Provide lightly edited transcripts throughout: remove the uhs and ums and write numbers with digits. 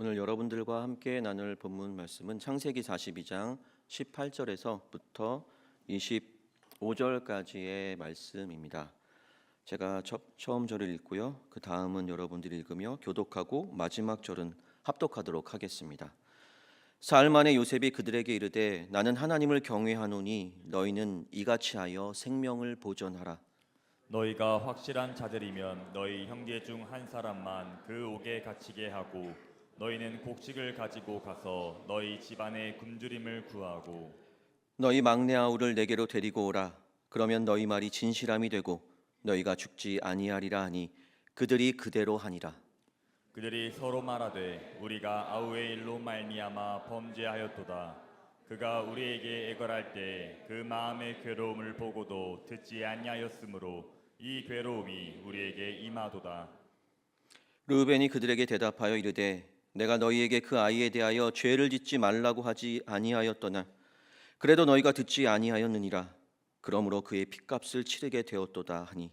오늘 여러분들과 함께 나눌 본문 말씀은 창세기 42장 18절에서부터 25절까지의 말씀입니다. 제가 처음 절을 읽고요. 그 다음은 여러분들이 읽으며 교독하고 마지막 절은 합독하도록 하겠습니다. 사흘 만에 요셉이 그들에게 이르되 나는 하나님을 경외하노니 너희는 이같이 하여 생명을 보존하라. 너희가 확실한 자들이면 너희 형제 중 한 사람만 그 옥에 갇히게 하고 너희는 곡식을 가지고 가서 너희 집안의 굶주림을 구하고 너희 막내 아우를 내게로 데리고 오라. 그러면 너희 말이 진실함이 되고 너희가 죽지 아니하리라 하니 그들이 그대로 하니라. 그들이 서로 말하되 우리가 아우의 일로 말미암아 범죄하였도다. 그가 우리에게 애걸할 때 그 마음의 괴로움을 보고도 듣지 아니하였으므로 이 괴로움이 우리에게 임하도다. 르우벤이 그들에게 대답하여 이르되 내가 너희에게 그 아이에 대하여 죄를 짓지 말라고 하지 아니하였더나 그래도 너희가 듣지 아니하였느니라. 그러므로 그의 핏값을 치르게 되었도다 하니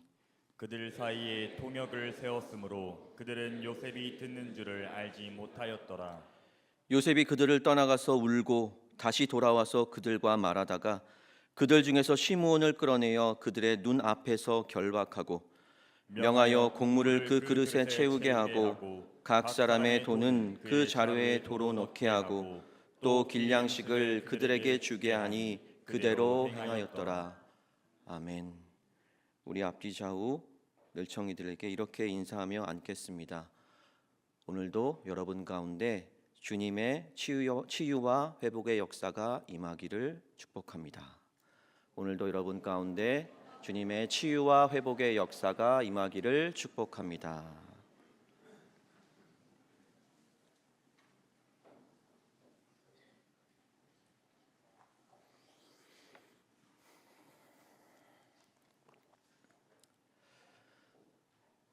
그들 사이에 통역을 세웠으므로 그들은 요셉이 듣는 줄을 알지 못하였더라. 요셉이 그들을 떠나가서 울고 다시 돌아와서 그들과 말하다가 그들 중에서 시므온을 끌어내어 그들의 눈 앞에서 결박하고 명하여 곡물을 그 그릇에 채우게 하고 각 사람의 돈은 그 자루에 도로 넣게 하고 또 길냥식을 그들에게 주게 하니 그대로 행하였더라. 아멘. 우리 앞뒤 좌우 늘청이들에게 이렇게 인사하며 앉겠습니다. 오늘도 여러분 가운데 주님의 치유와 회복의 역사가 임하기를 축복합니다. 오늘도 여러분 가운데 주님의 치유와 회복의 역사가 임하기를 축복합니다.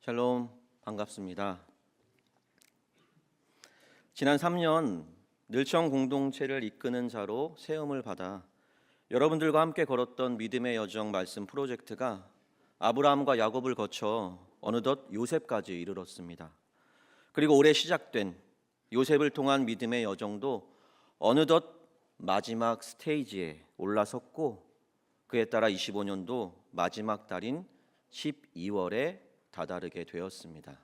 샬롬, 반갑습니다. 지난 3년 늘청 공동체를 이끄는 자로 세움을 받아 여러분들과 함께 걸었던 믿음의 여정 말씀 프로젝트가 아브라함과 야곱을 거쳐 어느덧 요셉까지 이르렀습니다. 그리고 올해 시작된 요셉을 통한 믿음의 여정도 어느덧 마지막 스테이지에 올라섰고 그에 따라 25년도 마지막 달인 12월에 다다르게 되었습니다.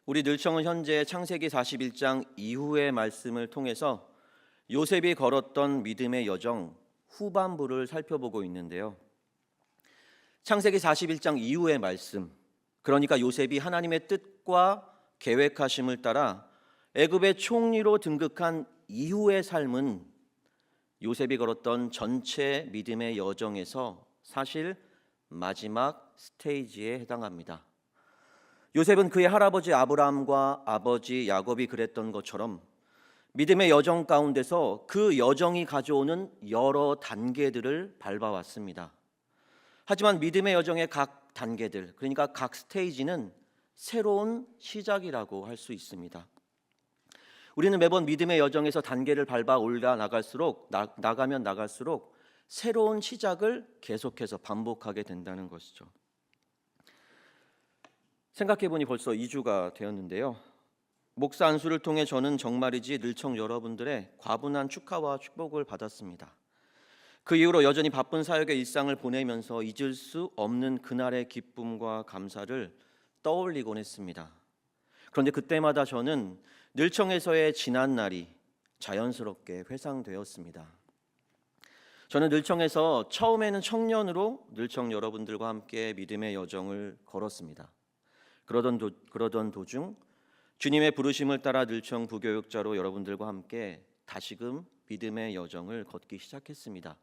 우리 늘청은 현재 창세기 41장 이후의 말씀을 통해서 요셉이 걸었던 믿음의 여정 후반부를 살펴보고 있는데요. 창세기 41장 이후의 말씀, 그러니까 요셉이 하나님의 뜻과 계획하심을 따라 애굽의 총리로 등극한 이후의 삶은 요셉이 걸었던 전체 믿음의 여정에서 사실 마지막 스테이지에 해당합니다. 요셉은 그의 할아버지 아브라함과 아버지 야곱이 그랬던 것처럼 믿음의 여정 가운데서 그 여정이 가져오는 여러 단계들을 밟아왔습니다. 하지만 믿음의 여정의 각 단계들, 그러니까 각 스테이지는 새로운 시작이라고 할 수 있습니다. 우리는 매번 믿음의 여정에서 단계를 밟아 올라 나가면 나갈수록 새로운 시작을 계속해서 반복하게 된다는 것이죠. 생각해보니 벌써 2주가 되었는데요. 목사 안수를 통해 저는 정말이지 늘청 여러분들의 과분한 축하와 축복을 받았습니다. 그 이후로 여전히 바쁜 사역의 일상을 보내면서 잊을 수 없는 그날의 기쁨과 감사를 떠올리곤 했습니다. 그런데 그때마다 저는 늘청에서의 지난 날이 자연스럽게 회상되었습니다. 저는 늘청에서 처음에는 청년으로 늘청 여러분들과 함께 믿음의 여정을 걸었습니다. 그러던 도중 주님의 부르심을 따라 늘청 부교육자로 여러분들과 함께 다시금 믿음의 여정을 걷기 시작했습니다.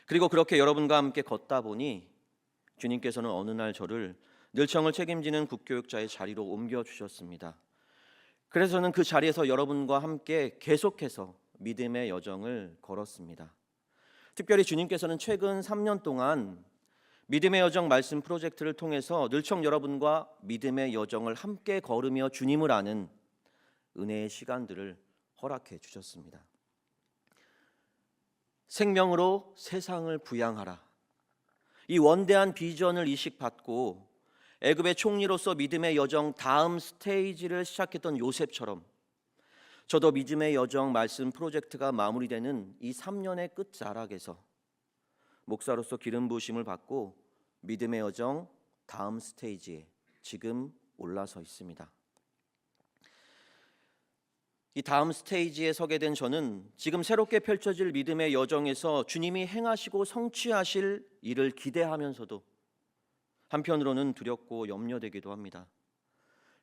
그리고 그렇게 여러분과 함께 걷다 보니 주님께서는 어느 날 저를 늘청을 책임지는 국교육자의 자리로 옮겨주셨습니다. 그래서 저는 그 자리에서 여러분과 함께 계속해서 믿음의 여정을 걸었습니다. 특별히 주님께서는 최근 3년 동안 믿음의 여정 말씀 프로젝트를 통해서 늘청 여러분과 믿음의 여정을 함께 걸으며 주님을 아는 은혜의 시간들을 허락해 주셨습니다. 생명으로 세상을 부양하라. 이 원대한 비전을 이식받고 애굽의 총리로서 믿음의 여정 다음 스테이지를 시작했던 요셉처럼 저도 믿음의 여정 말씀 프로젝트가 마무리되는 이 3년의 끝자락에서 목사로서 기름 부으심을 받고 믿음의 여정 다음 스테이지에 지금 올라서 있습니다. 이 다음 스테이지에 서게 된 저는 지금 새롭게 펼쳐질 믿음의 여정에서 주님이 행하시고 성취하실 일을 기대하면서도 한편으로는 두렵고 염려되기도 합니다.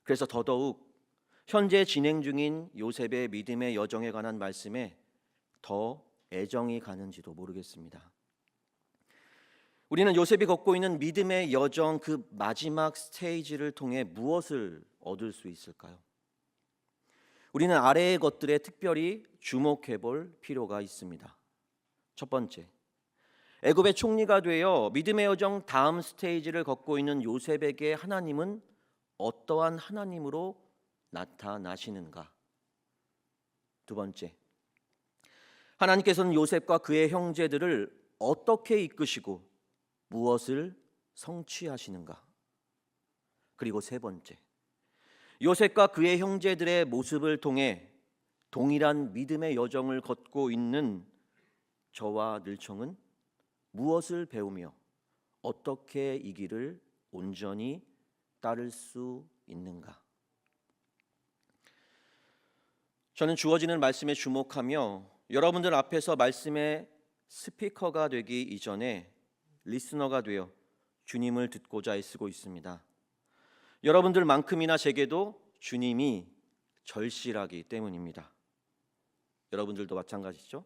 그래서 더더욱 현재 진행 중인 요셉의 믿음의 여정에 관한 말씀에 더 애정이 가는지도 모르겠습니다. 우리는 요셉이 걷고 있는 믿음의 여정 그 마지막 스테이지를 통해 무엇을 얻을 수 있을까요? 우리는 아래의 것들에 특별히 주목해 볼 필요가 있습니다. 첫 번째, 애굽의 총리가 되어 믿음의 여정 다음 스테이지를 걷고 있는 요셉에게 하나님은 어떠한 하나님으로 나타나시는가? 두 번째, 하나님께서는 요셉과 그의 형제들을 어떻게 이끄시고 무엇을 성취하시는가? 그리고 세 번째, 요셉과 그의 형제들의 모습을 통해 동일한 믿음의 여정을 걷고 있는 저와 늘청은 무엇을 배우며 어떻게 이 길을 온전히 따를 수 있는가? 저는 주어지는 말씀에 주목하며 여러분들 앞에서 말씀의 스피커가 되기 이전에 리스너가 되어 주님을 듣고자 애쓰고 있습니다. 여러분들만큼이나 제게도 주님이 절실하기 때문입니다. 여러분들도 마찬가지죠?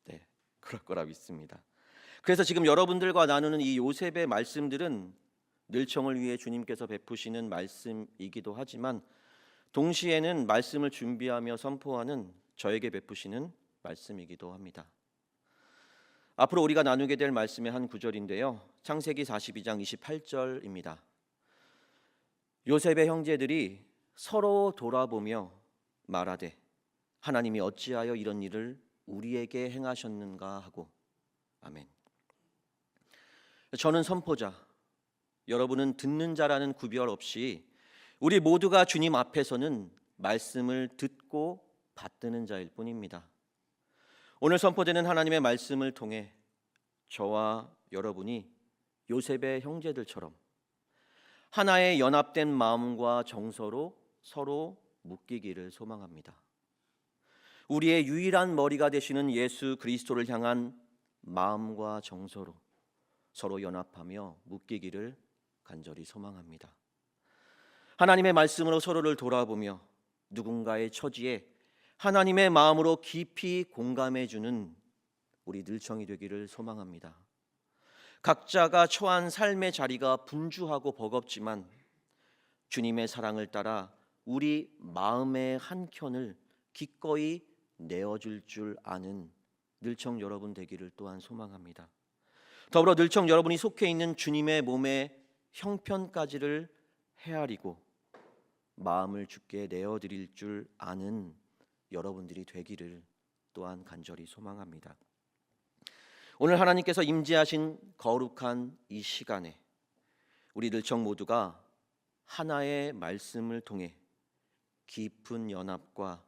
네, 그럴 거라 믿습니다. 그래서 지금 여러분들과 나누는 이 요셉의 말씀들은 늘청을 위해 주님께서 베푸시는 말씀이기도 하지만 동시에는 말씀을 준비하며 선포하는 저에게 베푸시는 말씀이기도 합니다. 앞으로 우리가 나누게 될 말씀의 한 구절인데요. 창세기 42장 28절입니다. 요셉의 형제들이 서로 돌아보며 말하되 하나님이 어찌하여 이런 일을 우리에게 행하셨는가 하고. 아멘. 저는 선포자, 여러분은 듣는 자라는 구별 없이 우리 모두가 주님 앞에서는 말씀을 듣고 받드는 자일 뿐입니다. 오늘 선포되는 하나님의 말씀을 통해 저와 여러분이 요셉의 형제들처럼 하나의 연합된 마음과 정서로 서로 묶이기를 소망합니다. 우리의 유일한 머리가 되시는 예수 그리스도를 향한 마음과 정서로 서로 연합하며 묶이기를 간절히 소망합니다. 하나님의 말씀으로 서로를 돌아보며 누군가의 처지에 하나님의 마음으로 깊이 공감해주는 우리 늘청이 되기를 소망합니다. 각자가 처한 삶의 자리가 분주하고 버겁지만 주님의 사랑을 따라 우리 마음의 한켠을 기꺼이 내어줄 줄 아는 늘청 여러분 되기를 또한 소망합니다. 더불어 늘청 여러분이 속해 있는 주님의 몸의 형편까지를 헤아리고 마음을 주께 내어드릴 줄 아는 여러분들이 되기를 또한 간절히 소망합니다. 오늘 하나님께서 임재하신 거룩한 이 시간에 우리 늘청 모두가 하나의 말씀을 통해 깊은 연합과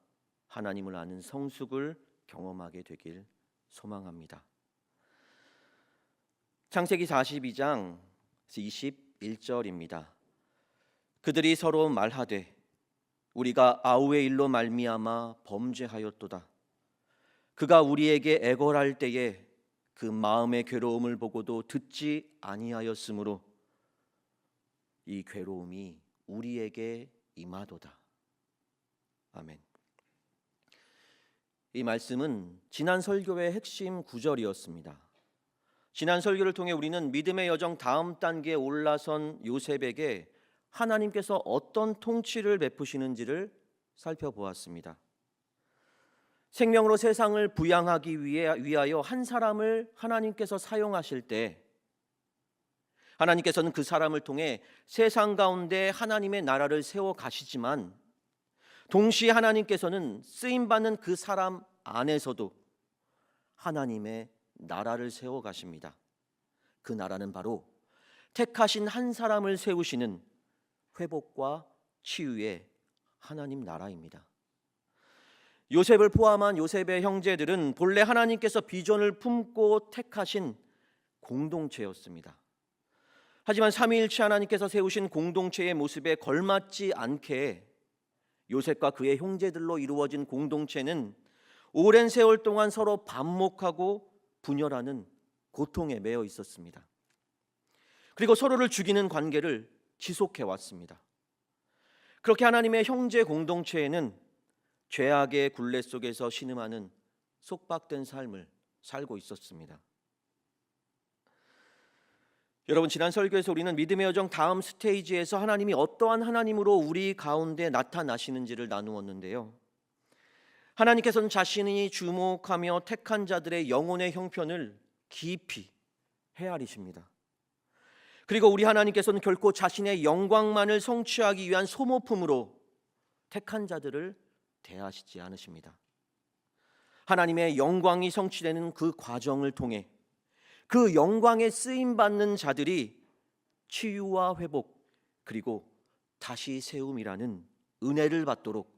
하나님을 아는 성숙을 경험하게 되길 소망합니다. 창세기 42장 21절입니다. 그들이 서로 말하되 우리가 아우의 일로 말미암아 범죄하였도다. 그가 우리에게 애걸할 때에 그 마음의 괴로움을 보고도 듣지 아니하였으므로 이 괴로움이 우리에게 임하도다. 아멘. 이 말씀은 지난 설교의 핵심 구절이었습니다. 지난 설교를 통해 우리는 믿음의 여정 다음 단계에 올라선 요셉에게 하나님께서 어떤 통치를 베푸시는지를 살펴보았습니다. 생명으로 세상을 부양하기 위하여 한 사람을 하나님께서 사용하실 때 하나님께서는 그 사람을 통해 세상 가운데 하나님의 나라를 세워 가시지만 동시에 하나님께서는 쓰임받는 그 사람 안에서도 하나님의 나라를 세워 가십니다. 그 나라는 바로 택하신 한 사람을 세우시는 회복과 치유의 하나님 나라입니다. 요셉을 포함한 요셉의 형제들은 본래 하나님께서 비전을 품고 택하신 공동체였습니다. 하지만 삼위일체 하나님께서 세우신 공동체의 모습에 걸맞지 않게 요셉과 그의 형제들로 이루어진 공동체는 오랜 세월 동안 서로 반목하고 분열하는 고통에 매여 있었습니다. 그리고 서로를 죽이는 관계를 지속해 왔습니다. 그렇게 하나님의 형제 공동체에는 죄악의 굴레 속에서 신음하는 속박된 삶을 살고 있었습니다. 여러분, 지난 설교에서 우리는 믿음의 여정 다음 스테이지에서 하나님이 어떠한 하나님으로 우리 가운데 나타나시는지를 나누었는데요. 하나님께서는 자신이 주목하며 택한 자들의 영혼의 형편을 깊이 헤아리십니다. 그리고 우리 하나님께서는 결코 자신의 영광만을 성취하기 위한 소모품으로 택한 자들을 대하시지 않으십니다. 하나님의 영광이 성취되는 그 과정을 통해 그 영광에 쓰임받는 자들이 치유와 회복 그리고 다시 세움이라는 은혜를 받도록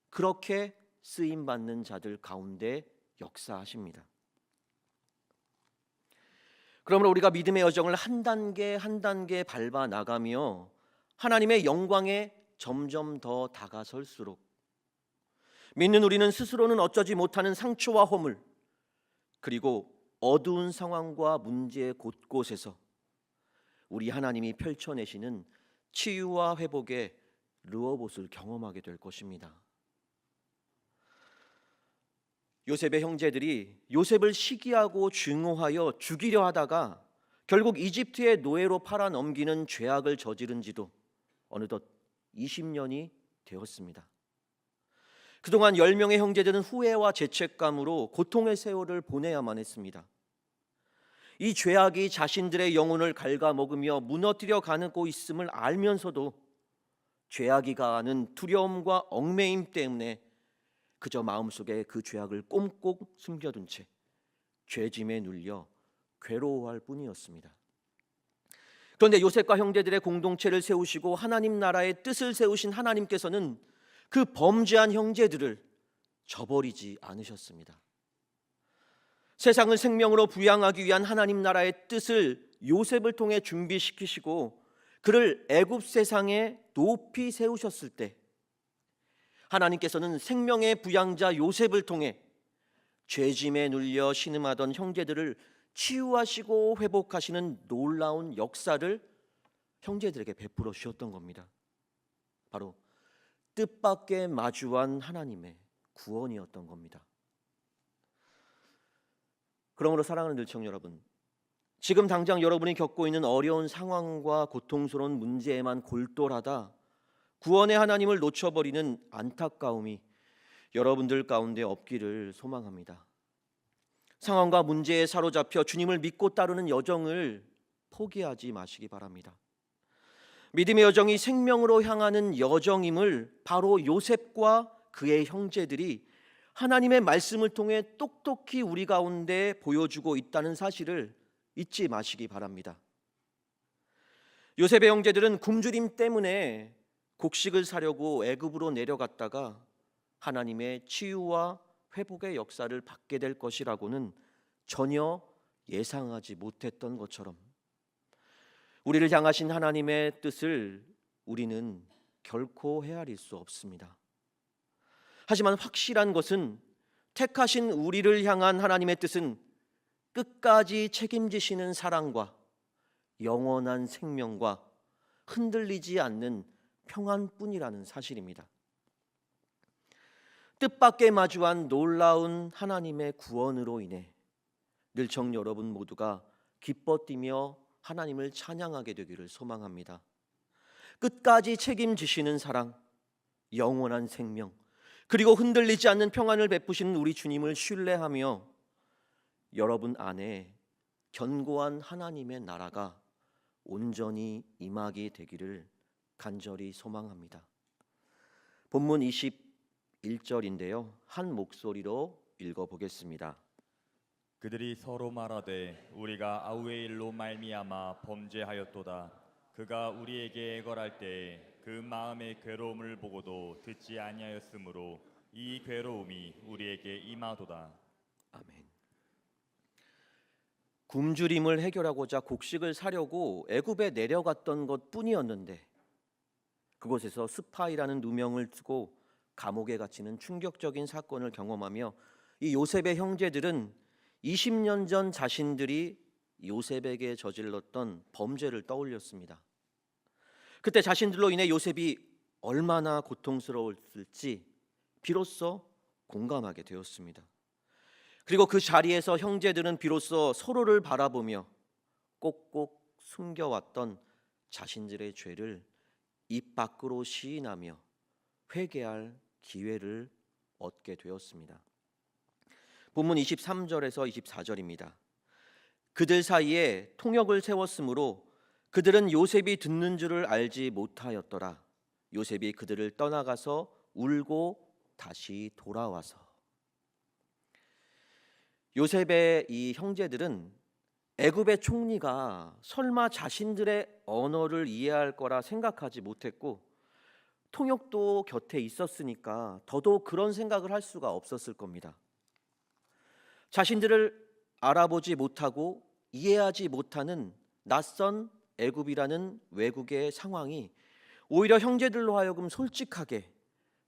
그렇게 쓰임받는 자들 가운데 역사하십니다. 그러므로 우리가 믿음의 여정을 한 단계 한 단계 밟아 나가며 하나님의 영광에 점점 더 다가설수록 믿는 우리는 스스로는 어쩌지 못하는 상처와 허물 그리고 어두운 상황과 문제 곳곳에서 우리 하나님이 펼쳐내시는 치유와 회복의 르호봇을 경험하게 될 것입니다. 요셉의 형제들이 요셉을 시기하고 증오하여 죽이려 하다가 결국 이집트의 노예로 팔아 넘기는 죄악을 저지른 지도 어느덧 20년이 되었습니다. 그동안 10명의 형제들은 후회와 죄책감으로 고통의 세월을 보내야만 했습니다. 이 죄악이 자신들의 영혼을 갉아먹으며 무너뜨려 가고 있음을 알면서도 죄악이 가하는 두려움과 얽매임 때문에 그저 마음속에 그 죄악을 꼼꼼 숨겨둔 채 죄짐에 눌려 괴로워할 뿐이었습니다. 그런데 요셉과 형제들의 공동체를 세우시고 하나님 나라의 뜻을 세우신 하나님께서는 그 범죄한 형제들을 저버리지 않으셨습니다. 세상을 생명으로 부양하기 위한 하나님 나라의 뜻을 요셉을 통해 준비시키시고 그를 애굽 세상에 높이 세우셨을 때 하나님께서는 생명의 부양자 요셉을 통해 죄짐에 눌려 신음하던 형제들을 치유하시고 회복하시는 놀라운 역사를 형제들에게 베풀어 주셨던 겁니다. 바로 뜻밖의 마주한 하나님의 구원이었던 겁니다. 그러므로 사랑하는 늘청 여러분, 지금 당장 여러분이 겪고 있는 어려운 상황과 고통스러운 문제에만 골똘하다 구원의 하나님을 놓쳐버리는 안타까움이 여러분들 가운데 없기를 소망합니다. 상황과 문제에 사로잡혀 주님을 믿고 따르는 여정을 포기하지 마시기 바랍니다. 믿음의 여정이 생명으로 향하는 여정임을 바로 요셉과 그의 형제들이 하나님의 말씀을 통해 똑똑히 우리 가운데 보여주고 있다는 사실을 잊지 마시기 바랍니다. 요셉의 형제들은 굶주림 때문에 곡식을 사려고 애굽으로 내려갔다가 하나님의 치유와 회복의 역사를 받게 될 것이라고는 전혀 예상하지 못했던 것처럼 우리를 향하신 하나님의 뜻을 우리는 결코 헤아릴 수 없습니다. 하지만 확실한 것은 택하신 우리를 향한 하나님의 뜻은 끝까지 책임지시는 사랑과 영원한 생명과 흔들리지 않는 평안뿐이라는 사실입니다. 뜻밖의 마주한 놀라운 하나님의 구원으로 인해 늘청 여러분 모두가 기뻐 뛰며 하나님을 찬양하게 되기를 소망합니다. 끝까지 책임지시는 사랑, 영원한 생명, 그리고 흔들리지 않는 평안을 베푸시는 우리 주님을 신뢰하며 여러분 안에 견고한 하나님의 나라가 온전히 임하게 되기를 간절히 소망합니다. 본문 21절인데요. 한 목소리로 읽어보겠습니다. 그들이 서로 말하되 우리가 아우의 일로 말미암아 범죄하였도다. 그가 우리에게 애걸할 때에 그 마음의 괴로움을 보고도 듣지 아니하였으므로 이 괴로움이 우리에게 임하도다. 아멘. 굶주림을 해결하고자 곡식을 사려고 애굽에 내려갔던 것뿐이었는데 그곳에서 스파이라는 누명을 쓰고 감옥에 갇히는 충격적인 사건을 경험하며 이 요셉의 형제들은 20년 전 자신들이 요셉에게 저질렀던 범죄를 떠올렸습니다. 그때 자신들로 인해 요셉이 얼마나 고통스러웠을지 비로소 공감하게 되었습니다. 그리고 그 자리에서 형제들은 비로소 서로를 바라보며 꼭꼭 숨겨왔던 자신들의 죄를 입 밖으로 시인하며 회개할 기회를 얻게 되었습니다. 본문 23절에서 24절입니다. 그들 사이에 통역을 세웠으므로 그들은 요셉이 듣는 줄을 알지 못하였더라. 요셉이 그들을 떠나가서 울고 다시 돌아와서. 요셉의 이 형제들은 애굽의 총리가 설마 자신들의 언어를 이해할 거라 생각하지 못했고 통역도 곁에 있었으니까 더더욱 그런 생각을 할 수가 없었을 겁니다. 자신들을 알아보지 못하고 이해하지 못하는 낯선 애굽이라는 외국의 상황이 오히려 형제들로 하여금 솔직하게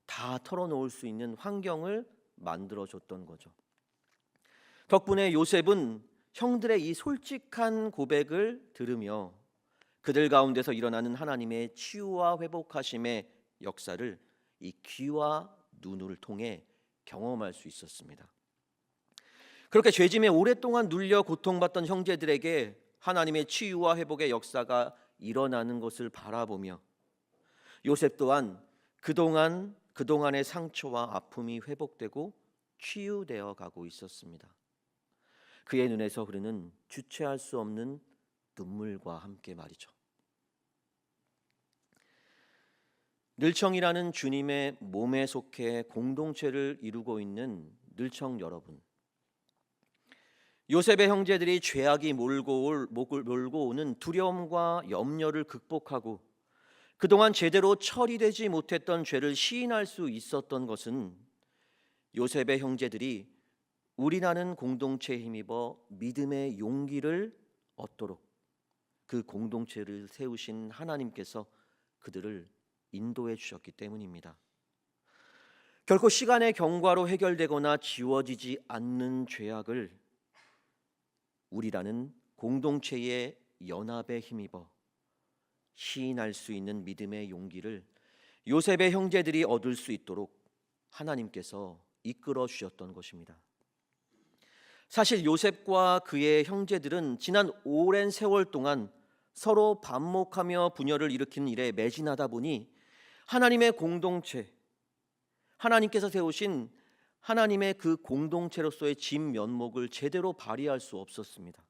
다 털어놓을 수 있는 환경을 만들어줬던 거죠. 덕분에 요셉은 형들의 이 솔직한 고백을 들으며 그들 가운데서 일어나는 하나님의 치유와 회복하심의 역사를 이 귀와 눈을 통해 경험할 수 있었습니다. 그렇게 죄짐에 오랫동안 눌려 고통받던 형제들에게 하나님의 치유와 회복의 역사가 일어나는 것을 바라보며 요셉 또한 그동안의 상처와 아픔이 회복되고 치유되어 가고 있었습니다. 그의 눈에서 흐르는 주체할 수 없는 눈물과 함께 말이죠. 늘청이라는 주님의 몸에 속해 공동체를 이루고 있는 늘청 여러분, 요셉의 형제들이 죄악이 몰고 오는 두려움과 염려를 극복하고 그동안 제대로 처리되지 못했던 죄를 시인할 수 있었던 것은 요셉의 형제들이 우리라는 공동체에 힘입어 믿음의 용기를 얻도록 그 공동체를 세우신 하나님께서 그들을 인도해 주셨기 때문입니다. 결코 시간의 경과로 해결되거나 지워지지 않는 죄악을 우리라는 공동체의 연합에 힘입어 시인할 수 있는 믿음의 용기를 요셉의 형제들이 얻을 수 있도록 하나님께서 이끌어 주셨던 것입니다. 사실 요셉과 그의 형제들은 지난 오랜 세월 동안 서로 반목하며 분열을 일으키는 일에 매진하다 보니 하나님의 공동체, 하나님께서 세우신 하나님의 그 공동체로서의 진면목을 제대로 발휘할 수 없었습니다.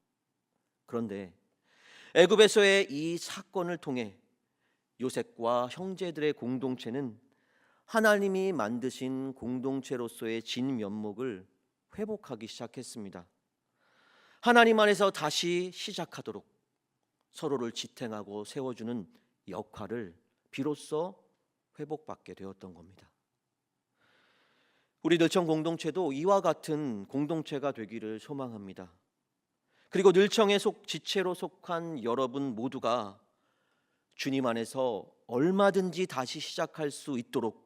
그런데 애굽에서의 이 사건을 통해 요셉과 형제들의 공동체는 하나님이 만드신 공동체로서의 진면목을 회복하기 시작했습니다. 하나님 안에서 다시 시작하도록 서로를 지탱하고 세워주는 역할을 비로소 회복받게 되었던 겁니다. 우리 늘청 공동체도 이와 같은 공동체가 되기를 소망합니다. 그리고 늘청의 지체로 속한 여러분 모두가 주님 안에서 얼마든지 다시 시작할 수 있도록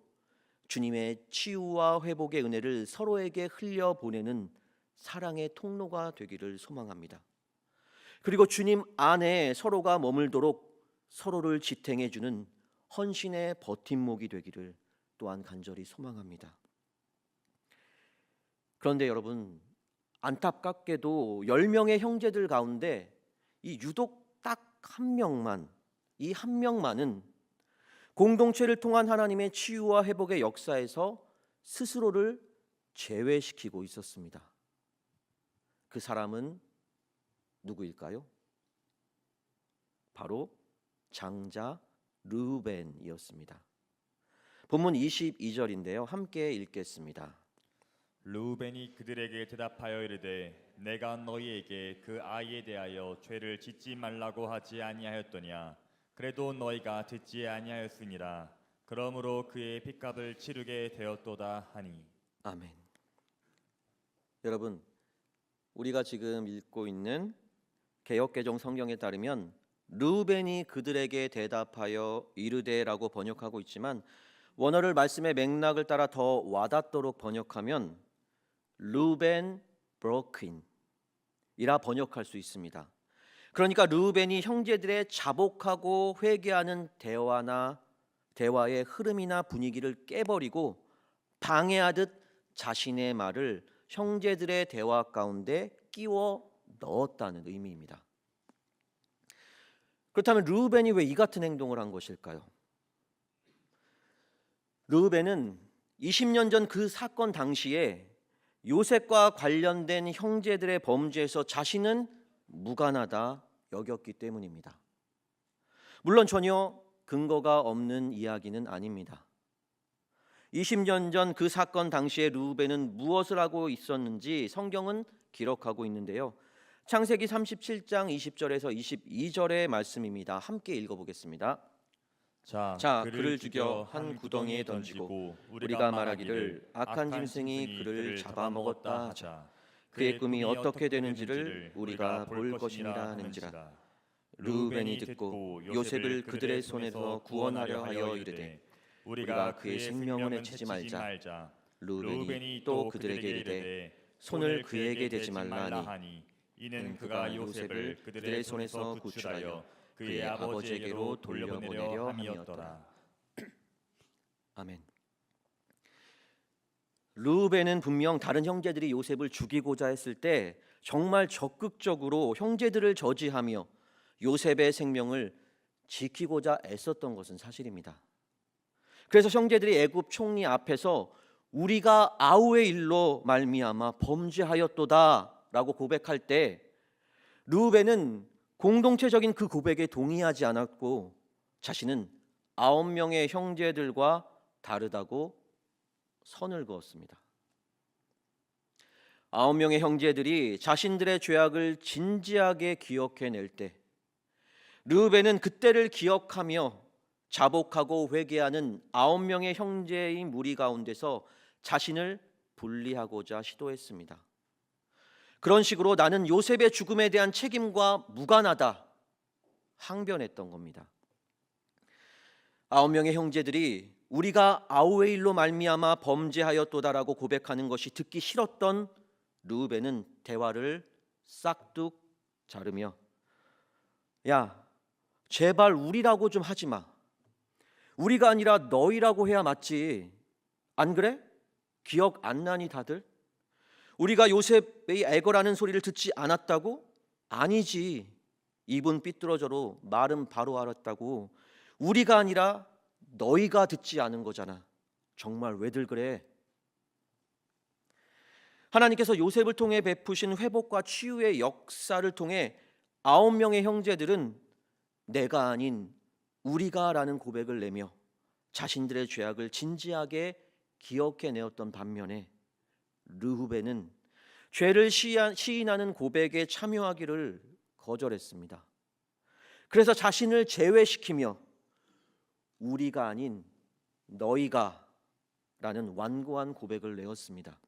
주님의 치유와 회복의 은혜를 서로에게 흘려보내는 사랑의 통로가 되기를 소망합니다. 그리고 주님 안에 서로가 머물도록 서로를 지탱해주는 헌신의 버팀목이 되기를 또한 간절히 소망합니다. 그런데 여러분, 안타깝게도 10명의 형제들 가운데 이 유독 딱 한 명만, 이 한 명만은 공동체를 통한 하나님의 치유와 회복의 역사에서 스스로를 제외시키고 있었습니다. 그 사람은 누구일까요? 바로 장자 르우벤이었습니다. 본문 22절인데요. 함께 읽겠습니다. 르우벤이 그들에게 대답하여 이르되 내가 너희에게 그 아이에 대하여 죄를 짓지 말라고 하지 아니하였더냐. 그래도 너희가 듣지 아니하였으니라. 그러므로 그의 핏값을 치르게 되었도다 하니. 아멘. 여러분, 우리가 지금 읽고 있는 개역개정 성경에 따르면 르우벤이 그들에게 대답하여 이르되라고 번역하고 있지만 원어를 말씀의 맥락을 따라 더 와닿도록 번역하면 르우벤 브로큰 이라 번역할 수 있습니다. 그러니까 르우벤이 형제들의 자복하고 회개하는 대화의 흐름이나 분위기를 깨버리고 방해하듯 자신의 말을 형제들의 대화 가운데 끼워 넣었다는 의미입니다. 그렇다면 르우벤이 왜 이 같은 행동을 한 것일까요? 르우벤은 20년 전 그 사건 당시에 요셉과 관련된 형제들의 범죄에서 자신은 무관하다 여겼기 때문입니다. 물론 전혀 근거가 없는 이야기는 아닙니다. 20년 전 그 사건 당시에 르우벤은 무엇을 하고 있었는지 성경은 기록하고 있는데요. 창세기 37장 20절에서 22절의 말씀입니다. 함께 읽어보겠습니다. 자, 그를 죽여 한 구덩이에 던지고 우리가 말하기를 악한 짐승이 그를 잡아먹었다 하자. 그의 꿈이 어떻게 되는지를 우리가 볼 것이니라 하는지라. 르우벤이 듣고 요셉을 그들의 손에서 구원하려 하여 이르되 우리가 그의 생명을 해치지 말자. 르우벤이 또 그들에게 이르되 손을 그에게 대지 말라 하니 이는 그가 요셉을 그들의 손에서 구출하여 그의 아버지에게로 돌려보내려 함이었더라. 아멘. 르우벤은 분명 다른 형제들이 요셉을 죽이고자 했을 때 정말 적극적으로 형제들을 저지하며 요셉의 생명을 지키고자 애썼던 것은 사실입니다. 그래서 형제들이 애굽 총리 앞에서 우리가 아우의 일로 말미암아 범죄하였도다라고 고백할 때 르우벤은 공동체적인 그 고백에 동의하지 않았고 자신은 9명의 형제들과 다르다고 선을 그었습니다. 9명의 형제들이 자신들의 죄악을 진지하게 기억해낼 때 르우벤은 그때를 기억하며 자복하고 회개하는 9명의 형제의 무리 가운데서 자신을 분리하고자 시도했습니다. 그런 식으로 나는 요셉의 죽음에 대한 책임과 무관하다 항변했던 겁니다. 9명의 형제들이 우리가 아우의 일로 말미암아 범죄하였도다라고 고백하는 것이 듣기 싫었던 르우벤은 대화를 싹둑 자르며 야, 제발 우리라고 좀 하지 마. 우리가 아니라 너희라고 해야 맞지. 안 그래? 기억 안 나니 다들? 우리가 요셉의 애거라는 소리를 듣지 않았다고? 아니지. 입은 삐뚤어져로 말은 바로 알았다고. 우리가 아니라 너희가 듣지 않은 거잖아. 정말 왜들 그래? 하나님께서 요셉을 통해 베푸신 회복과 치유의 역사를 통해 9명의 형제들은 내가 아닌 우리가라는 고백을 내며 자신들의 죄악을 진지하게 기억해내었던 반면에 르우벤은 죄를 시인하는 고백에 참여하기를 거절했습니다. 그래서 자신을 제외시키며 우리가 아닌 너희가 라는 완고한 고백을 내었습니다.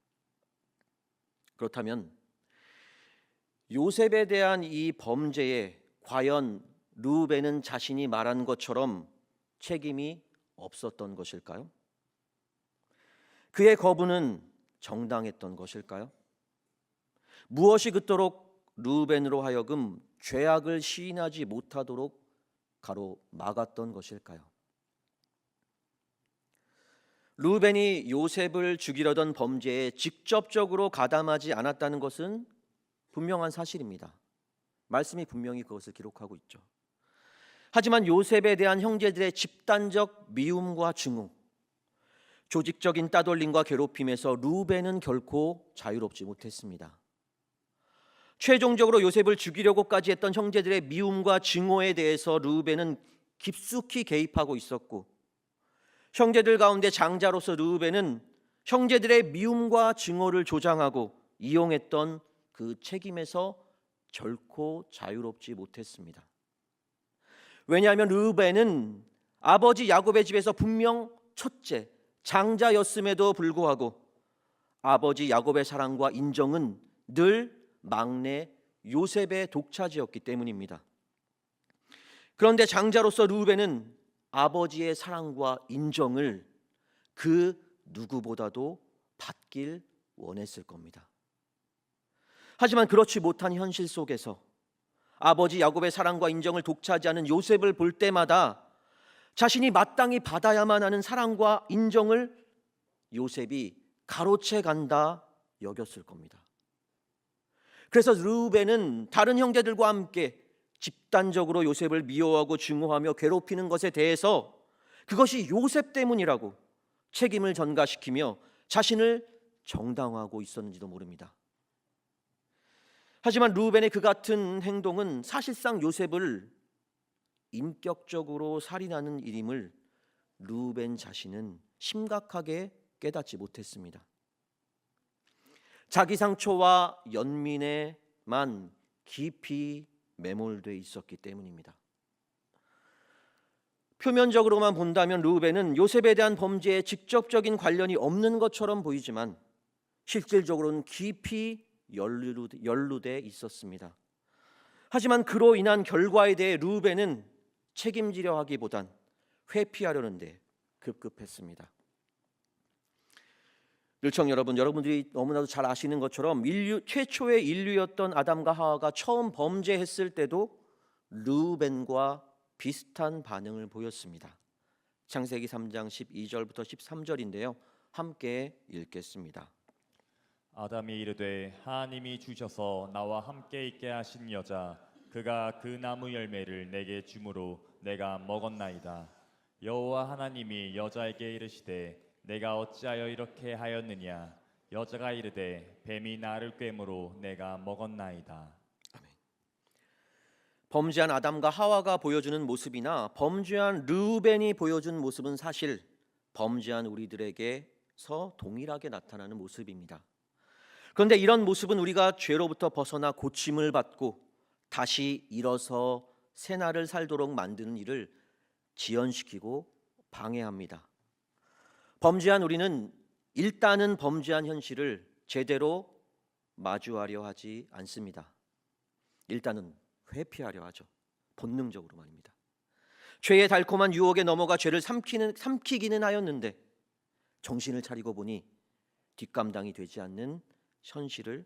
그렇다면 요셉에 대한 이 범죄에 과연 르우벤은 자신이 말한 것처럼 책임이 없었던 것일까요? 그의 거부는 정당했던 것일까요? 무엇이 그토록 르우벤으로 하여금 죄악을 시인하지 못하도록 가로막았던 것일까요? 르우벤이 요셉을 죽이려던 범죄에 직접적으로 가담하지 않았다는 것은 분명한 사실입니다. 말씀이 분명히 그것을 기록하고 있죠. 하지만 요셉에 대한 형제들의 집단적 미움과 증오, 조직적인 따돌림과 괴롭힘에서 르우벤은 결코 자유롭지 못했습니다. 최종적으로 요셉을 죽이려고까지 했던 형제들의 미움과 증오에 대해서 르우벤은 깊숙이 개입하고 있었고, 형제들 가운데 장자로서 르우벤은 형제들의 미움과 증오를 조장하고 이용했던 그 책임에서 결코 자유롭지 못했습니다. 왜냐하면 르우벤은 아버지 야곱의 집에서 분명 첫째, 장자였음에도 불구하고 아버지 야곱의 사랑과 인정은 늘 막내 요셉의 독차지였기 때문입니다. 그런데 장자로서 르우벤은 아버지의 사랑과 인정을 그 누구보다도 받길 원했을 겁니다. 하지만 그렇지 못한 현실 속에서 아버지 야곱의 사랑과 인정을 독차지하는 요셉을 볼 때마다 자신이 마땅히 받아야만 하는 사랑과 인정을 요셉이 가로채 간다 여겼을 겁니다. 그래서 르우벤은 다른 형제들과 함께 집단적으로 요셉을 미워하고 증오하며 괴롭히는 것에 대해서 그것이 요셉 때문이라고 책임을 전가시키며 자신을 정당화하고 있었는지도 모릅니다. 하지만 르우벤의 그 같은 행동은 사실상 요셉을 인격적으로 살인하는 일임을 르우벤 자신은 심각하게 깨닫지 못했습니다. 자기 상처와 연민에만 깊이 매몰돼 있었기 때문입니다. 표면적으로만 본다면 르우벤은 요셉에 대한 범죄에 직접적인 관련이 없는 것처럼 보이지만 실질적으로는 깊이 연루돼 있었습니다. 하지만 그로 인한 결과에 대해 르우벤은 책임지려 하기보단 회피하려는 데 급급했습니다. 늘청 여러분들이 너무나도 잘 아시는 것처럼 최초의 인류였던 아담과 하와가 처음 범죄했을 때도 르우벤과 비슷한 반응을 보였습니다. 창세기 3장 12절부터 13절인데요. 함께 읽겠습니다. 아담이 이르되 하나님이 주셔서 나와 함께 있게 하신 여자 그가 그 나무 열매를 내게 주므로 내가 먹었나이다. 여호와 하나님이 여자에게 이르시되 내가 어찌하여 이렇게 하였느냐. 여자가 이르되 뱀이 나를 꿰므로 내가 먹었나이다. 아멘. 범죄한 아담과 하와가 보여주는 모습이나 범죄한 르우벤이 보여준 모습은 사실 범죄한 우리들에게서 동일하게 나타나는 모습입니다. 그런데 이런 모습은 우리가 죄로부터 벗어나 고침을 받고 다시 일어서 새날을 살도록 만드는 일을 지연시키고 방해합니다. 범죄한 우리는 일단은 범죄한 현실을 제대로 마주하려 하지 않습니다. 일단은 회피하려 하죠. 본능적으로 말입니다. 죄의 달콤한 유혹에 넘어가 죄를 삼키기는 하였는데 정신을 차리고 보니 뒷감당이 되지 않는 현실을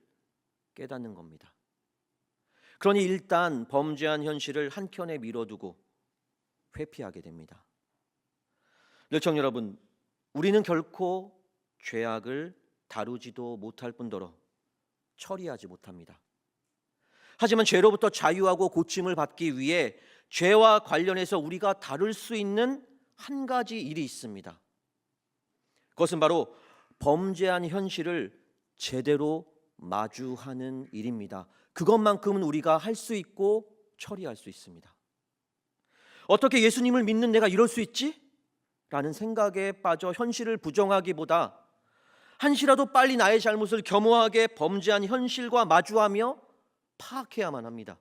깨닫는 겁니다. 그러니 일단 범죄한 현실을 한켠에 미뤄두고 회피하게 됩니다. 늘청 여러분, 우리는 결코 죄악을 다루지도 못할 뿐더러 처리하지 못합니다. 하지만 죄로부터 자유하고 고침을 받기 위해 죄와 관련해서 우리가 다룰 수 있는 한 가지 일이 있습니다. 그것은 바로 범죄한 현실을 제대로 마주하는 일입니다. 그것만큼은 우리가 할 수 있고 처리할 수 있습니다. 어떻게 예수님을 믿는 내가 이럴 수 있지? 라는 생각에 빠져 현실을 부정하기보다 한시라도 빨리 나의 잘못을 겸허하게 범죄한 현실과 마주하며 파악해야만 합니다.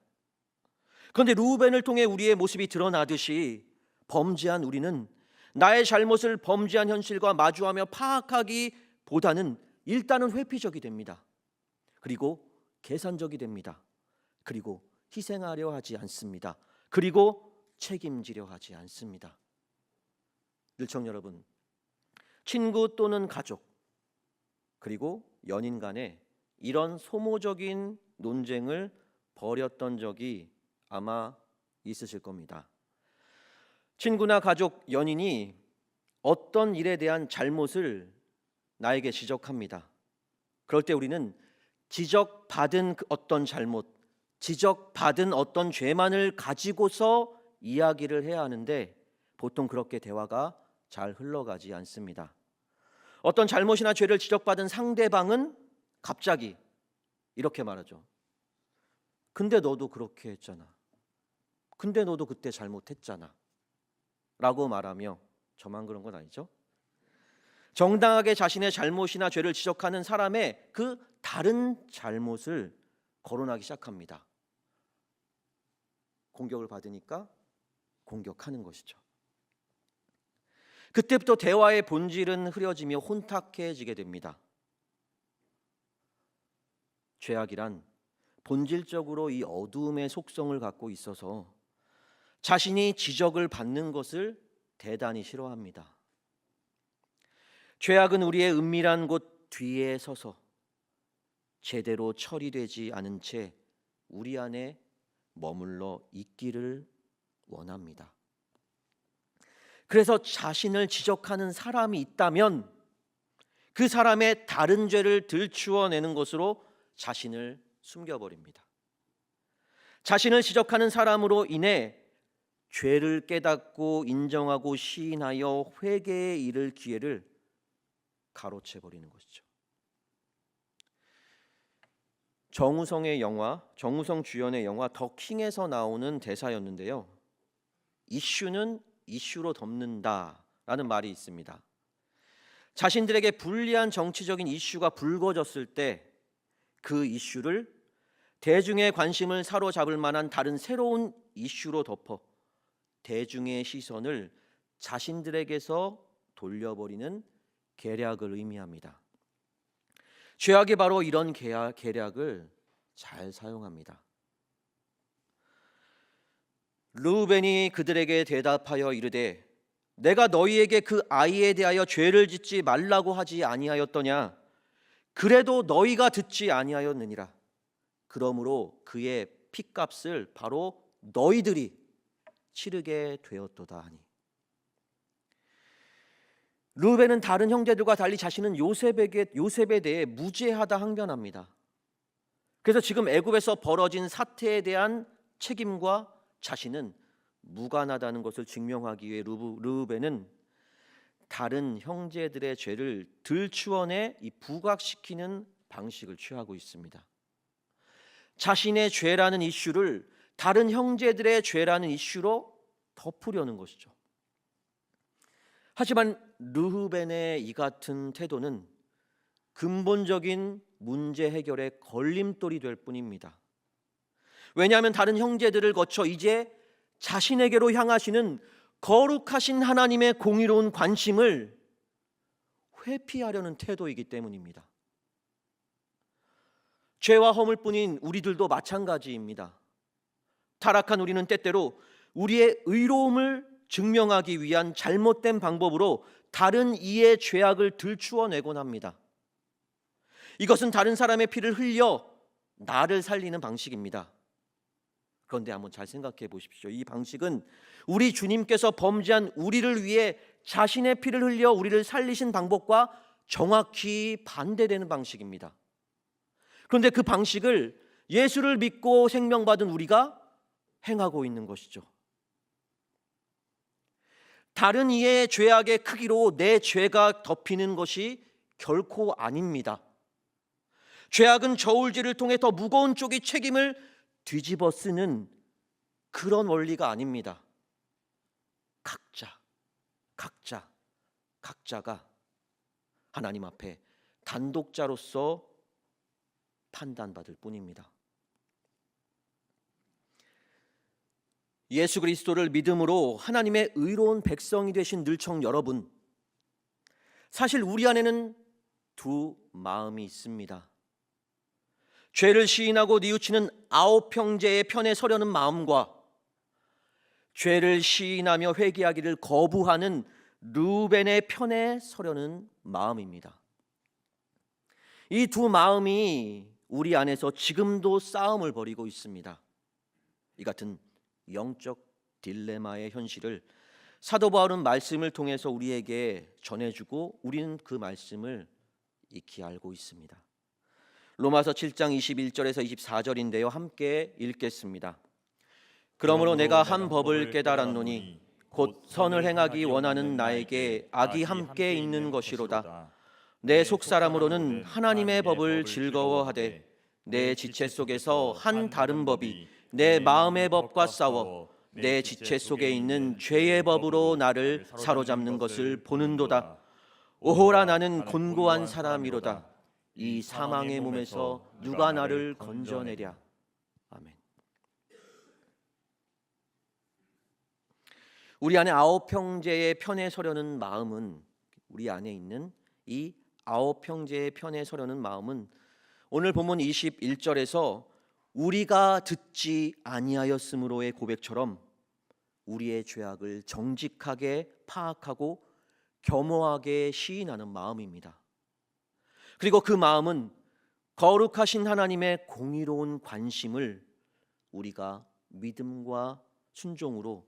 그런데 르우벤을 통해 우리의 모습이 드러나듯이 범죄한 우리는 나의 잘못을 범죄한 현실과 마주하며 파악하기보다는 일단은 회피적이 됩니다. 그리고 계산적이 됩니다. 그리고 희생하려 하지 않습니다. 그리고 책임지려 하지 않습니다. 늘청 여러분, 친구 또는 가족 그리고 연인 간에 이런 소모적인 논쟁을 벌였던 적이 아마 있으실 겁니다. 친구나 가족, 연인이 어떤 일에 대한 잘못을 나에게 지적합니다. 그럴 때 우리는 지적받은 어떤 잘못, 지적받은 어떤 죄만을 가지고서 이야기를 해야 하는데 보통 그렇게 대화가 잘 흘러가지 않습니다. 어떤 잘못이나 죄를 지적받은 상대방은 갑자기 이렇게 말하죠. 근데 너도 그렇게 했잖아. 근데 너도 그때 잘못했잖아. 라고 말하며 저만 그런 건 아니죠? 정당하게 자신의 잘못이나 죄를 지적하는 사람의 그 다른 잘못을 거론하기 시작합니다. 공격을 받으니까 공격하는 것이죠. 그때부터 대화의 본질은 흐려지며 혼탁해지게 됩니다. 죄악이란 본질적으로 이 어두움의 속성을 갖고 있어서 자신이 지적을 받는 것을 대단히 싫어합니다. 죄악은 우리의 은밀한 곳 뒤에 서서 제대로 처리되지 않은 채 우리 안에 머물러 있기를 원합니다. 그래서 자신을 지적하는 사람이 있다면 그 사람의 다른 죄를 들추어내는 것으로 자신을 숨겨버립니다. 자신을 지적하는 사람으로 인해 죄를 깨닫고 인정하고 시인하여 회개에 이를 기회를 가로채버리는 것이죠. 정우성 주연의 영화 더 킹에서 나오는 대사였는데요. 이슈는 이슈로 덮는다라는 말이 있습니다. 자신들에게 불리한 정치적인 이슈가 불거졌을 때 그 이슈를 대중의 관심을 사로잡을 만한 다른 새로운 이슈로 덮어 대중의 시선을 자신들에게서 돌려버리는 계략을 의미합니다. 죄악이 바로 이런 계략을 잘 사용합니다. 르우벤이 그들에게 대답하여 이르되 내가 너희에게 그 아이에 대하여 죄를 짓지 말라고 하지 아니하였더냐? 그래도 너희가 듣지 아니하였느니라. 그러므로 그의 핏값을 바로 너희들이 치르게 되었도다 하니. 르우벤은 다른 형제들과 달리 자신은 요셉에 대해 무죄하다 항변합니다. 그래서 지금 애굽에서 벌어진 사태에 대한 책임과 자신은 무관하다는 것을 증명하기 위해 르우벤은 다른 형제들의 죄를 들추어내 부각시키는 방식을 취하고 있습니다. 자신의 죄라는 이슈를 다른 형제들의 죄라는 이슈로 덮으려는 것이죠. 하지만 르우벤의 이 같은 태도는 근본적인 문제 해결의 걸림돌이 될 뿐입니다. 왜냐하면 다른 형제들을 거쳐 이제 자신에게로 향하시는 거룩하신 하나님의 공의로운 관심을 회피하려는 태도이기 때문입니다. 죄와 허물뿐인 우리들도 마찬가지입니다. 타락한 우리는 때때로 우리의 의로움을 증명하기 위한 잘못된 방법으로 다른 이의 죄악을 들추어내곤 합니다. 이것은 다른 사람의 피를 흘려 나를 살리는 방식입니다. 그런데 한번 잘 생각해 보십시오. 이 방식은 우리 주님께서 범죄한 우리를 위해 자신의 피를 흘려 우리를 살리신 방법과 정확히 반대되는 방식입니다. 그런데 그 방식을 예수를 믿고 생명받은 우리가 행하고 있는 것이죠. 다른 이의 죄악의 크기로 내 죄가 덮이는 것이 결코 아닙니다. 죄악은 저울질을 통해 더 무거운 쪽이 책임을 뒤집어 쓰는 그런 원리가 아닙니다. 각자가 하나님 앞에 단독자로서 판단받을 뿐입니다. 예수 그리스도를 믿음으로 하나님의 의로운 백성이 되신 늘청 여러분, 사실 우리 안에는 두 마음이 있습니다. 죄를 시인하고 뉘우치는 아홉 형제의 편에 서려는 마음과 죄를 시인하며 회개하기를 거부하는 르우벤의 편에 서려는 마음입니다. 이 두 마음이 우리 안에서 지금도 싸움을 벌이고 있습니다. 이 같은 영적 딜레마의 현실을 사도 바울은 말씀을 통해서 우리에게 전해주고 우리는 그 말씀을 익히 알고 있습니다. 로마서 7장 21절에서 24절인데요. 함께 읽겠습니다. 그러므로 내가 한 법을 깨달았노니 곧 선을 행하기 원하는 나에게 악이 함께 있는 것이로다. 내 속사람으로는 하나님의 법을 즐거워하되 내 지체 속에서 한 다른 법이 내 마음의 법과 싸워 내 지체 속에 있는 죄의 법으로 나를 사로잡는 것을 보는도다. 오호라 나는 곤고한 사람이로다. 이 사망의 몸에서 누가 나를 건져내랴. 아멘. 우리 안에 아홉 형제의 편에 서려는 마음은 우리 안에 있는 이 아홉 형제의 편에 서려는 마음은 오늘 본문 21절에서 우리가 듣지 아니하였으므로의 고백처럼 우리의 죄악을 정직하게 파악하고 겸허하게 시인하는 마음입니다. 그리고 그 마음은 거룩하신 하나님의 공의로운 관심을 우리가 믿음과 순종으로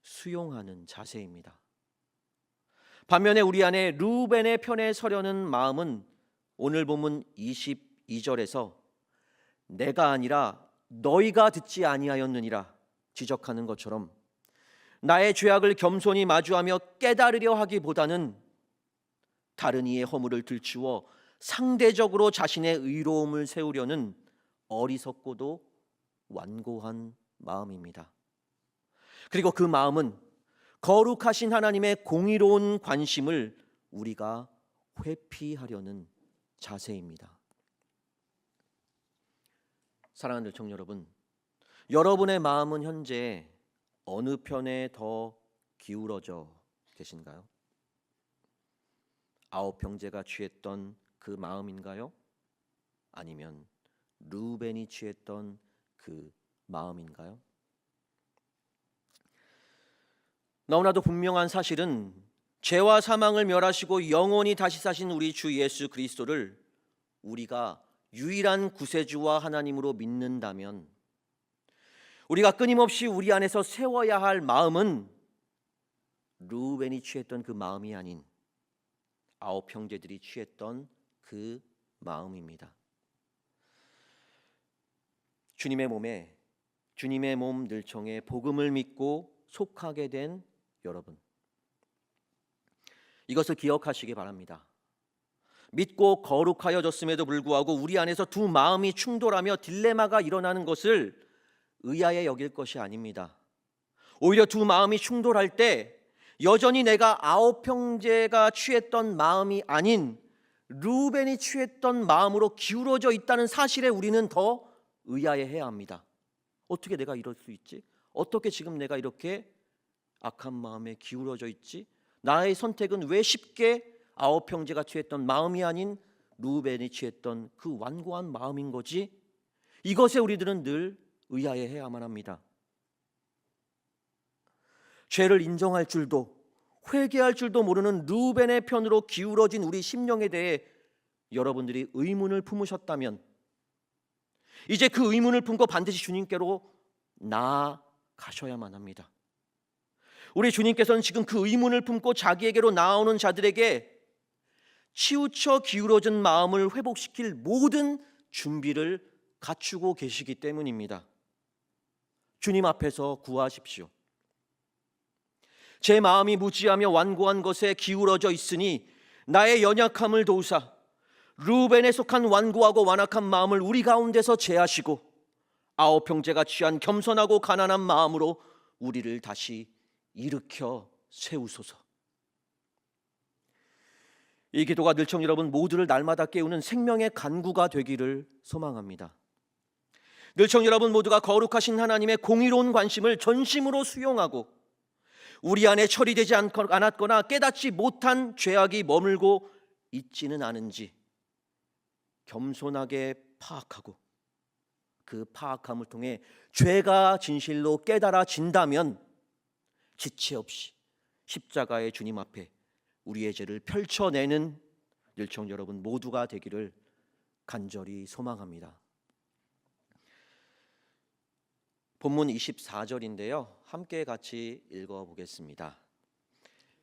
수용하는 자세입니다. 반면에 우리 안에 르우벤의 편에 서려는 마음은 오늘 본문 22절에서 내가 아니라 너희가 듣지 아니하였느니라 지적하는 것처럼 나의 죄악을 겸손히 마주하며 깨달으려 하기보다는 다른 이의 허물을 들추어 상대적으로 자신의 의로움을 세우려는 어리석고도 완고한 마음입니다. 그리고 그 마음은 거룩하신 하나님의 공의로운 관심을 우리가 회피하려는 자세입니다. 사랑하는 청년 여러분, 여러분의 마음은 현재 어느 편에 더 기울어져 계신가요? 아홉 형제가 취했던 그 마음인가요? 아니면 르우벤이 취했던 그 마음인가요? 너무나도 분명한 사실은 죄와 사망을 멸하시고 영원히 다시 사신 우리 주 예수 그리스도를 우리가 유일한 구세주와 하나님으로 믿는다면 우리가 끊임없이 우리 안에서 세워야 할 마음은 르우벤이 취했던 그 마음이 아닌 아홉 형제들이 취했던 그 마음입니다. 주님의 몸 늘청에 복음을 믿고 속하게 된 여러분, 이것을 기억하시기 바랍니다. 믿고 거룩하여졌음에도 불구하고 우리 안에서 두 마음이 충돌하며 딜레마가 일어나는 것을 의아해 여길 것이 아닙니다. 오히려 두 마음이 충돌할 때 여전히 내가 아홉 형제가 취했던 마음이 아닌 르우벤이 취했던 마음으로 기울어져 있다는 사실에 우리는 더 의아해해야 합니다. 어떻게 내가 이럴 수 있지? 어떻게 지금 내가 이렇게 악한 마음에 기울어져 있지? 나의 선택은 왜 쉽게 아홉 형제가 취했던 마음이 아닌 르우벤이 취했던 그 완고한 마음인 거지? 이것에 우리들은 늘 의아해해야만 합니다. 죄를 인정할 줄도 회개할 줄도 모르는 르우벤의 편으로 기울어진 우리 심령에 대해 여러분들이 의문을 품으셨다면 이제 그 의문을 품고 반드시 주님께로 나아가셔야만 합니다. 우리 주님께서는 지금 그 의문을 품고 자기에게로 나아오는 자들에게 치우쳐 기울어진 마음을 회복시킬 모든 준비를 갖추고 계시기 때문입니다. 주님 앞에서 구하십시오. 제 마음이 무지하며 완고한 것에 기울어져 있으니 나의 연약함을 도우사 르우벤에 속한 완고하고 완악한 마음을 우리 가운데서 제하시고 아홉 형제가 취한 겸손하고 가난한 마음으로 우리를 다시 일으켜 세우소서. 이 기도가 늘청 여러분 모두를 날마다 깨우는 생명의 간구가 되기를 소망합니다. 늘청 여러분 모두가 거룩하신 하나님의 공의로운 관심을 전심으로 수용하고 우리 안에 처리되지 않았거나 깨닫지 못한 죄악이 머물고 있지는 않은지 겸손하게 파악하고 그 파악함을 통해 죄가 진실로 깨달아진다면 지체 없이 십자가의 주님 앞에 우리의 죄를 펼쳐내는 늘청 여러분 모두가 되기를 간절히 소망합니다. 본문 24절인데요. 함께 같이 읽어보겠습니다.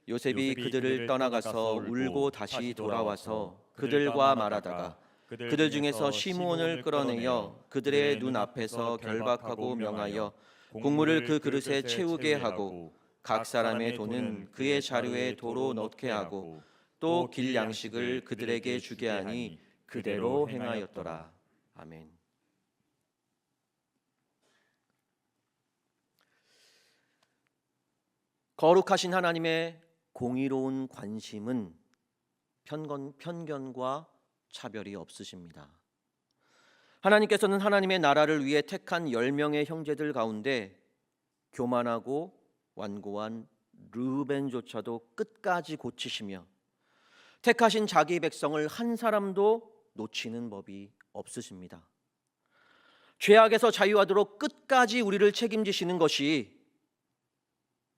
요셉이 그들을 떠나가서 울고 다시 돌아와서 그들과 말하다가 그들 중에서 시므온을 끌어내어 그들의 눈앞에서 결박하고 명하여 곡물을 그 그릇에 채우게 하고 각 사람의 돈은 그의 자루에 도로 넣게 하고 또 길 양식을 그들에게 주게 하니 그대로 행하였더라. 아멘. 거룩하신 하나님의 공의로운 관심은 편견과 차별이 없으십니다. 하나님께서는 하나님의 나라를 위해 택한 10명의 형제들 가운데 교만하고 완고한 르우벤조차도 끝까지 고치시며 택하신 자기 백성을 한 사람도 놓치는 법이 없으십니다. 죄악에서 자유하도록 끝까지 우리를 책임지시는 것이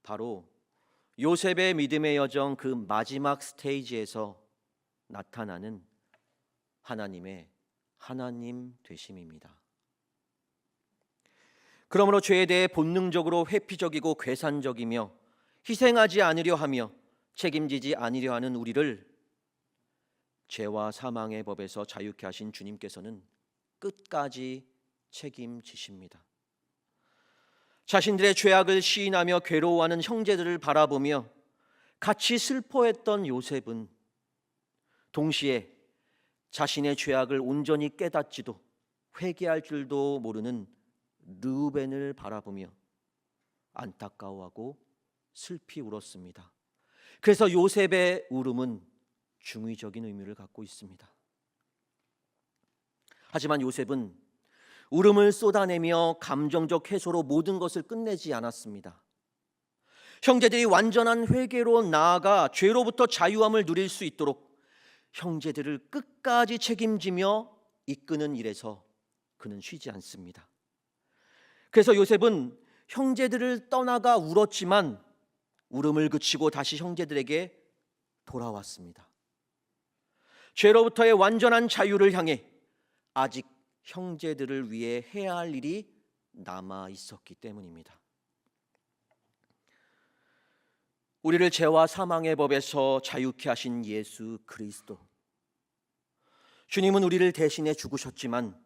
바로 요셉의 믿음의 여정 그 마지막 스테이지에서 나타나는 하나님의 하나님 되심입니다. 그러므로 죄에 대해 본능적으로 회피적이고 괴산적이며 희생하지 않으려 하며 책임지지 않으려 하는 우리를 죄와 사망의 법에서 자유케 하신 주님께서는 끝까지 책임지십니다. 자신들의 죄악을 시인하며 괴로워하는 형제들을 바라보며 같이 슬퍼했던 요셉은 동시에 자신의 죄악을 온전히 깨닫지도 회개할 줄도 모르는 르우벤을 바라보며 안타까워하고 슬피 울었습니다. 그래서 요셉의 울음은 중의적인 의미를 갖고 있습니다. 하지만 요셉은 울음을 쏟아내며 감정적 해소로 모든 것을 끝내지 않았습니다. 형제들이 완전한 회개로 나아가 죄로부터 자유함을 누릴 수 있도록 형제들을 끝까지 책임지며 이끄는 일에서 그는 쉬지 않습니다. 그래서 요셉은 형제들을 떠나가 울었지만 울음을 그치고 다시 형제들에게 돌아왔습니다. 죄로부터의 완전한 자유를 향해 아직 형제들을 위해 해야 할 일이 남아 있었기 때문입니다. 우리를 죄와 사망의 법에서 자유케 하신 예수 그리스도, 주님은 우리를 대신해 죽으셨지만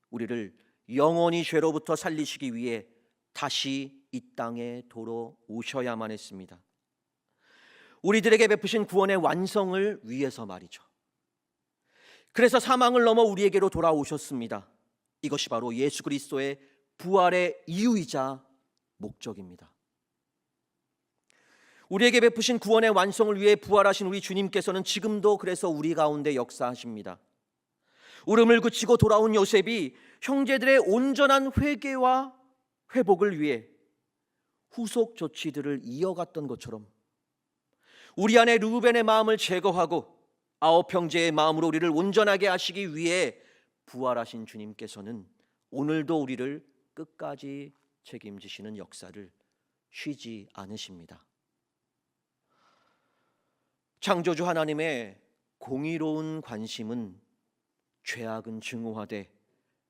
우리를 영원히 죄로부터 살리시기 위해 다시 이 땅에 돌아오셔야만 했습니다. 우리들에게 베푸신 구원의 완성을 위해서 말이죠. 그래서 사망을 넘어 우리에게로 돌아오셨습니다. 이것이 바로 예수 그리스도의 부활의 이유이자 목적입니다. 우리에게 베푸신 구원의 완성을 위해 부활하신 우리 주님께서는 지금도 그래서 우리 가운데 역사하십니다. 울음을 그치고 돌아온 요셉이 형제들의 온전한 회개와 회복을 위해 후속 조치들을 이어갔던 것처럼 우리 안에 르우벤의 마음을 제거하고 아홉 형제의 마음으로 우리를 온전하게 하시기 위해 부활하신 주님께서는 오늘도 우리를 끝까지 책임지시는 역사를 쉬지 않으십니다. 창조주 하나님의 공의로운 관심은 죄악은 증오하되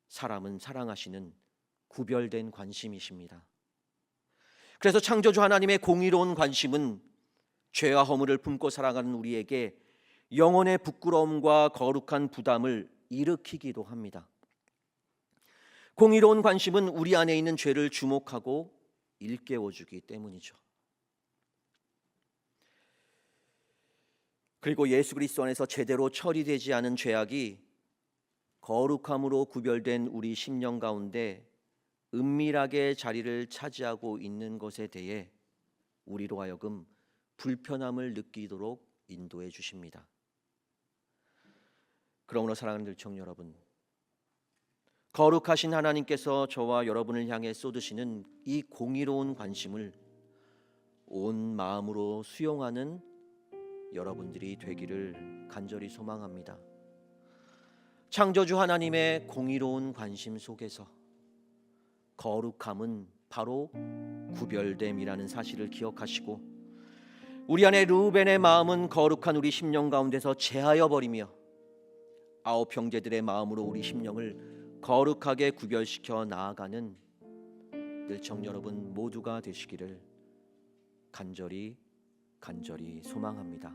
사람은 사랑하시는 구별된 관심이십니다. 그래서 창조주 하나님의 공의로운 관심은 죄와 허물을 품고 살아가는 우리에게 영혼의 부끄러움과 거룩한 부담을 일으키기도 합니다. 공의로운 관심은 우리 안에 있는 죄를 주목하고 일깨워주기 때문이죠. 그리고 예수 그리스도 안에서 제대로 처리되지 않은 죄악이 거룩함으로 구별된 우리 심령 가운데 은밀하게 자리를 차지하고 있는 것에 대해 우리로 하여금 불편함을 느끼도록 인도해 주십니다. 그러므로 사랑하는 들청 여러분, 거룩하신 하나님께서 저와 여러분을 향해 쏟으시는 이 공의로운 관심을 온 마음으로 수용하는 여러분들이 되기를 간절히 소망합니다. 창조주 하나님의 공의로운 관심 속에서 거룩함은 바로 구별됨이라는 사실을 기억하시고 우리 안에 르우벤의 마음은 거룩한 우리 심령 가운데서 제하여 버리며 아홉 형제들의 마음으로 우리 심령을 거룩하게 구별시켜 나아가는 들청 여러분 모두가 되시기를 간절히 소망합니다.